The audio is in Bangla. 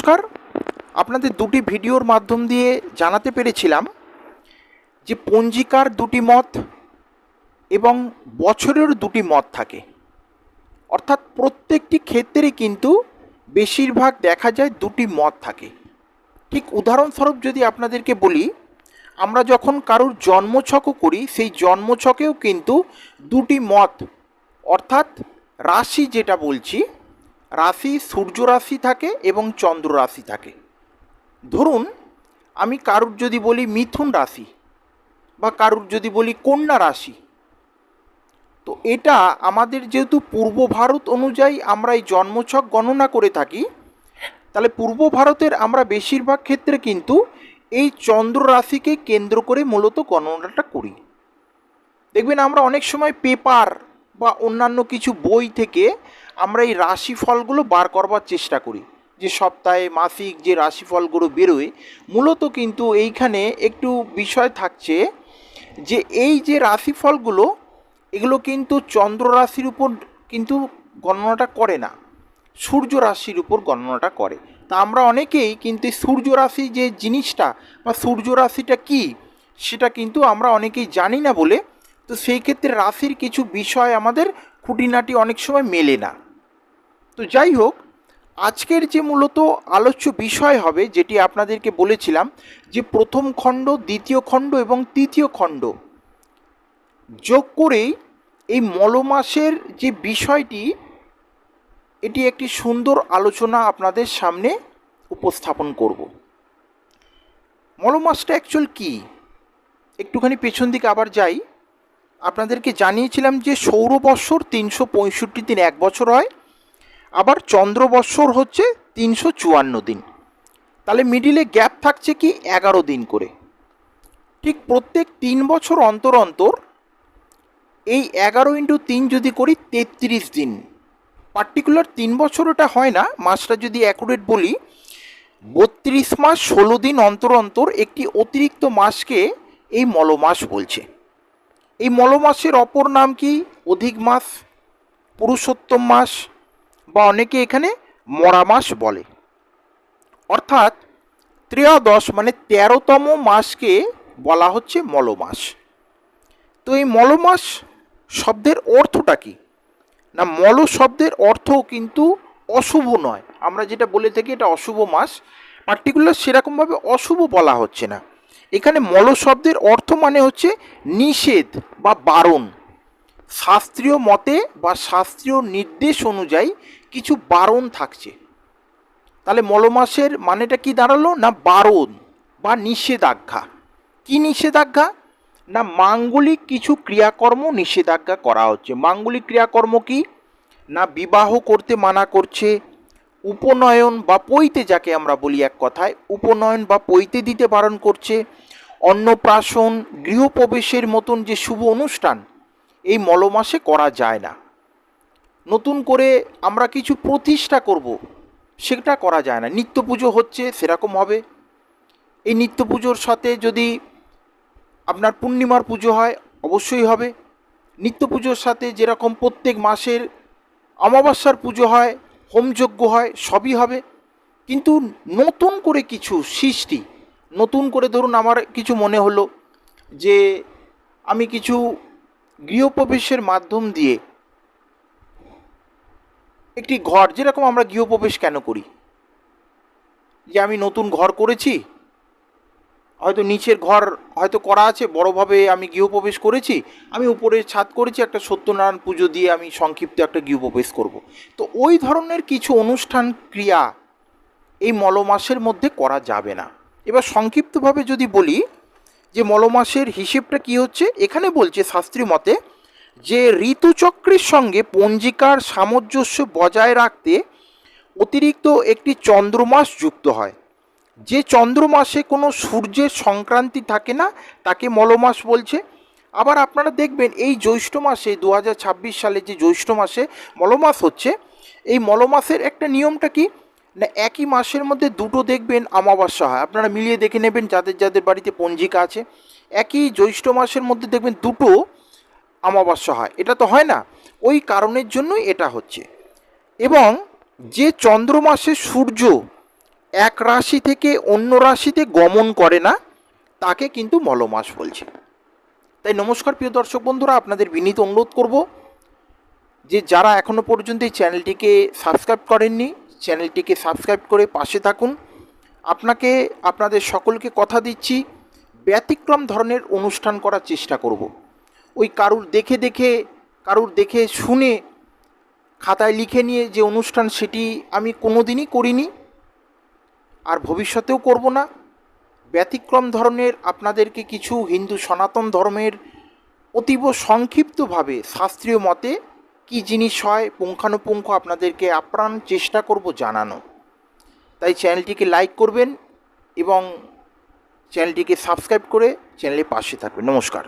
নমস্কার। আপনাদের দুটি ভিডিওর মাধ্যম দিয়ে জানাতে পেরেছিলাম যে পঞ্জিকার দুটি মত এবং বছরের দুটি মত থাকে, অর্থাৎ প্রত্যেকটি ক্ষেত্রেই কিন্তু বেশিরভাগ দেখা যায় দুটি মত থাকে। ঠিক উদাহরণস্বরূপ যদি আপনাদেরকে বলি, আমরা যখন কারোর জন্মছকও করি সেই জন্মছকেও কিন্তু দুটি মত, অর্থাৎ রাশি যেটা বলছি, রাশি সূর্য রাশি থাকে এবং চন্দ্র রাশি থাকে। ধরুন আমি কারুর যদি বলি মিথুন রাশি বা কারুর যদি বলি কন্যা রাশি, তো এটা আমাদের যেহেতু পূর্ব ভারত অনুযায়ী আমরা এই জন্মছক গণনা করে থাকি, তাহলে পূর্ব ভারতের আমরা বেশিরভাগ ক্ষেত্রে কিন্তু এই চন্দ্র রাশিকে কেন্দ্র করে মূলত গণনাটা করি। দেখবেন আমরা অনেক সময় পেপার বা অন্যান্য কিছু বই থেকে আমরা এই রাশিফলগুলো বার করবার চেষ্টা করি, যে সপ্তাহে মাসিক যে রাশিফলগুলো বেরোয়, মূলত কিন্তু এইখানে একটু বিষয় থাকছে যে এই যে রাশিফলগুলো এগুলো কিন্তু চন্দ্র রাশির উপর কিন্তু গণনাটা করে না, সূর্য রাশির উপর গণনাটা করে। তা আমরা অনেকেই কিন্তু সূর্য রাশি যে জিনিসটা বা সূর্য রাশিটা কী সেটা কিন্তু আমরা অনেকেই জানি না বলে, তো সেই ক্ষেত্রে রাশির কিছু বিষয় আমাদের খুঁটিনাটি অনেক সময় মেলে না। তো যাই হোক, আজকের যে মূলত আলোচ্য বিষয় হবে, যেটি আপনাদেরকে বলেছিলাম যে প্রথম খণ্ড, দ্বিতীয় খণ্ড এবং তৃতীয় খণ্ড যোগ করেই এই মলমাসের যে বিষয়টি, এটি একটি সুন্দর আলোচনা আপনাদের সামনে উপস্থাপন করব। মলমাসটা অ্যাকচুয়াল কী, একটুখানি পেছন দিকে আবার যাই। আপনাদেরকে জানিয়েছিলাম যে সৌরবৎসর 365 দিন এক বছর হয়, আবার চন্দ্রবৎসর হচ্ছে 354 দিন। তাহলে মিডিলে গ্যাপ থাকছে কি 11 দিন করে। ঠিক প্রত্যেক 3 বছর অন্তর অন্তর এই 11 × 3 যদি করি 33 দিন। পার্টিকুলার 3 বছর ওটা হয় না, মাসটা যদি অ্যাকুরেট বলি 32 মাস 16 দিন অন্তর অন্তর একটি অতিরিক্ত মাসকে এই মলমাস বলছে। এই মলমাসের অপর নাম কি? অধিক মাস, পুরুষোত্তম মাস, বা অনেকে এখানে মরা মাস বলে। অর্থাৎ ত্রয়োদশ মানে 13তম মাসকে বলা হচ্ছে মলমাস। তো এই মলমাস শব্দের অর্থটা কি না, মল শব্দের অর্থ কিন্তু অশুভ নয়। আমরা যেটা বলে থাকি এটা অশুভ মাস, পার্টিকুলার সেরকমভাবে অশুভ বলা হচ্ছে না। এখানে মল শব্দের অর্থ মানে হচ্ছে নিষেধ বা বারণ। শাস্ত্রীয় মতে বা শাস্ত্রীয় নির্দেশ অনুযায়ী কিছু বারণ থাকছে। তাহলে মলমাসের মানেটা কি দাঁড়ালো না, বারণ বা নিষেধাজ্ঞা। কি নিষেধাজ্ঞা না, মাঙ্গলিক কিছু ক্রিয়াকর্ম নিষেধাজ্ঞা করা হচ্ছে। মাঙ্গলিক ক্রিয়াকর্ম কি না, বিবাহ করতে মানা করছে, উপনয়ন বা পৈতে যাকে আমরা বলি এক কথায়, উপনয়ন বা পৈতে দিতে বারণ করছে, অন্নপ্রাশন, গৃহপ্রবেশের মতন যে শুভ অনুষ্ঠান এই মলমাসে করা যায় না। নতুন করে আমরা কিছু প্রতিষ্ঠা করব সেটা করা যায় না। নিত্য পুজো হচ্ছে সেরকম হবে। এই নিত্য পুজোর সাথে যদি আপনার পূর্ণিমার পুজো হয় অবশ্যই হবে। নিত্য পুজোর সাথে যেরকম প্রত্যেক মাসের অমাবস্যার পুজো হয়, হোমযজ্ঞ হয়, সবই হবে। কিন্তু নতুন করে কিছু সৃষ্টি, নতুন করে ধরুন আমার কিছু মনে হলো যে আমি কিছু গৃহপ্রবেশের মাধ্যম দিয়ে একটি ঘর, যেরকম আমরা গৃহপ্রবেশ কেন করি, যে আমি নতুন ঘর করেছি, হয়তো নিচের ঘর হয়তো করা আছে বড়োভাবে, আমি গৃহপ্রবেশ করেছি, আমি উপরে ছাদ করেছি, একটা সত্যনারায়ণ পুজো দিয়ে আমি সংক্ষিপ্ত একটা গৃহপ্রবেশ করব। তো ওই ধরনের কিছু অনুষ্ঠান ক্রিয়া এই মলমাসের মধ্যে করা যাবে না। এবার সংক্ষিপ্তভাবে যদি বলি যে মলমাসের হিসেবটা কি হচ্ছে, এখানে বলছে শাস্ত্রীয় মতে যে ঋতুচক্রের সঙ্গে পঞ্জিকার সামঞ্জস্য বজায় রাখতে অতিরিক্ত একটি চন্দ্রমাস যুক্ত হয়। যে চন্দ্রমাসে কোনো সূর্যের সংক্রান্তি থাকে না তাকে মলমাস বলছে। আবার আপনারা দেখবেন এই জ্যৈষ্ঠ মাসে 2026 সালে যে জ্যৈষ্ঠ মাসে মলমাস হচ্ছে, এই মলমাসের একটা নিয়মটা কি না, একই মাসের মধ্যে দুটো দেখবেন অমাবস্যা হয়। আপনারা মিলিয়ে দেখে নেবেন যাদের যাদের বাড়িতে পঞ্জিকা আছে, একই জ্যৈষ্ঠ মাসের মধ্যে দেখবেন দুটো অমাবস্যা হয়। এটা তো হয় না, ওই কারণের জন্যই এটা হচ্ছে। এবং যে চন্দ্রমাসে সূর্য এক রাশি থেকে অন্য রাশিতে গমন করে না, তাকে কিন্তু মলমাস বলছে। তাই নমস্কার প্রিয় দর্শক বন্ধুরা, আপনাদের বিনীত অনুরোধ করব যে যারা এখনও পর্যন্ত এই চ্যানেলটিকে সাবস্ক্রাইব করেননি, চ্যানেলটিকে সাবস্ক্রাইব করে পাশে থাকুন। আপনাদের সকলকে কথা দিচ্ছি, ব্যতিক্রম ধরনের অনুষ্ঠান করার চেষ্টা করব। ওই কারুর দেখে শুনে খাতায় লিখে নিয়ে যে অনুষ্ঠান, সেটি আমি কোনো দিনই করিনি আর ভবিষ্যতেও করব না। ব্যতিক্রম ধরনের আপনাদেরকে কিছু হিন্দু সনাতন ধর্মের অতীব সংক্ষিপ্তভাবে শাস্ত্রীয় মতে কী জিনিস হয় পুঙ্খানুপুঙ্খ আপনাদেরকে আপ্রাণ চেষ্টা করব জানানো। তাই চ্যানেলটিকে লাইক করবেন এবং চ্যানেলটিকে সাবস্ক্রাইব করে চ্যানেলের পাশে থাকবেন। নমস্কার।